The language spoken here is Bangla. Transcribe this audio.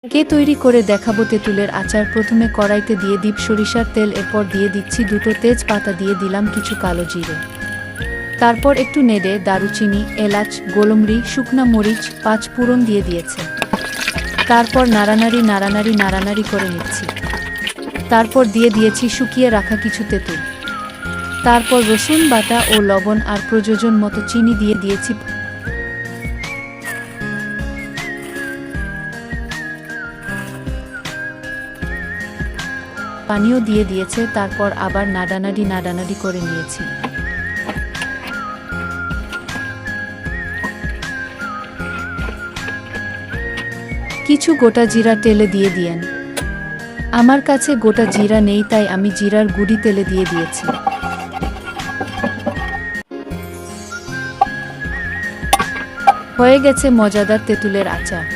কে তৈরি করে দেখাবো তেঁতুলের আচার। প্রথমে কড়াইতে দিয়ে দিই সরিষার তেল, এরপর দিয়ে দিচ্ছি দুটো তেজপাতা, দিয়ে দিলাম কিছু কালো জিরে, তারপর একটু নেড়ে দারুচিনি, এলাচ, গোলমরি, শুকনা মরিচ, পাঁচ ফোড়ন দিয়ে দিয়েছে। তারপর নাড়ানাড়ি করে নিচ্ছি। তারপর দিয়ে দিয়েছি শুকিয়ে রাখা কিছু তেঁতুল, তারপর রসুন বাটা ও লবণ আর প্রয়োজন মতো চিনি দিয়ে দিয়েছি। পানিও দিয়ে দিয়েছে। তারপর আবার নাড়ানাড়ি করে নিয়েছি। কিছু গোটা জিরা তেলে দিয়ে দিয়েন। আমার কাছে গোটা জিরা নেই, তাই আমি জিরার গুঁড়ি তেলে দিয়ে দিয়েছি। হয়ে গেছে মজাদার তেঁতুলের আচার।